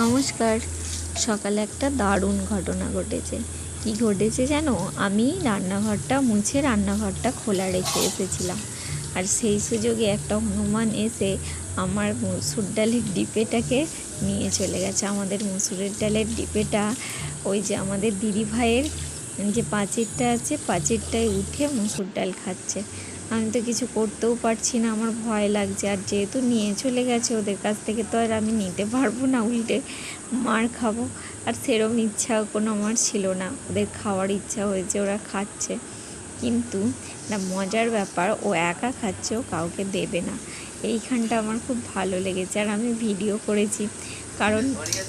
নমস্কার। সকালে একটা দারুণ ঘটনা ঘটেছে। কি ঘটেছে জানো? আমি রান্নাঘরটা মুছে রান্নাঘরটা খোলা রেখে এসেছিলাম, আর সেই সুযোগে একটা হনুমান এসে আমার মুসুর ডালের ডিপেটাকে নিয়ে চলে গেছে। আমাদের মুসুরের ডালের ডিপেটা ওই যে আমাদের দিদি ভাইয়ের যে পাঁচিরটা আছে, পাঁচিরটায় উঠে মুসুর ডাল খাচ্ছে। আমি তো কিছু করতেও পারছি না, আমার ভয় লাগছে। আর যেহেতু নিয়ে চলে গেছে ওদের কাছ থেকে, তো আর আমি নিতে পারবো না, উল্টে মার খাবো। আর সেরম ইচ্ছাও কোনো আমার ছিল না, ওদের খাওয়ার ইচ্ছা হয়েছে, ওরা খাচ্ছে। কিন্তু একটা মজার ব্যাপার, ও একা খাচ্ছে, ও কাউকে দেবে না। এইখানটা আমার খুব ভালো লেগেছে। আর আমি ভিডিও করেছি, কারণ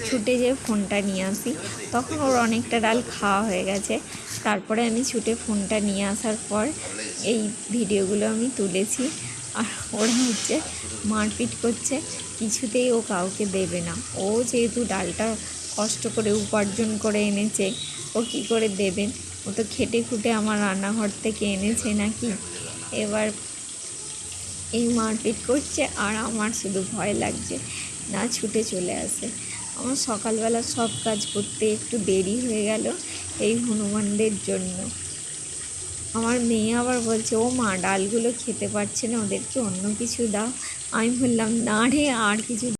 ছুটে যে ফোনটা নিয়ে আসি, তখন ওর অনেকটা ডাল খাওয়া হয়ে গেছে। তারপরে আমি ছুটে ফোনটা নিয়ে আসার পর এই ভিডিওগুলো আমি তুলেছি। আর ওরা মারপিট করছে, কিছুতেই ও কাউকে দেবে না। ও যেহেতু ডালটা কষ্ট করে উপার্জন করে এনেছে, ও কি করে দেবে? ও তো খেটে খুঁটে আমার রান্নাঘর থেকে এনেছে নাকি। এবার এই মারপিট করছে, আর আমার শুধু ভয় লাগছে না ছুটে চলে আসে। আমার সকালবেলা সব কাজ করতে একটু দেরি হয়ে গেল এই হনুমানদের জন্য। আমার মেয়ে আবার বলছে, ও মা, ডালগুলো খেতে পারছে না, ওদেরকে অন্য কিছু দাও। আমি বললাম, না রে, আর কিছু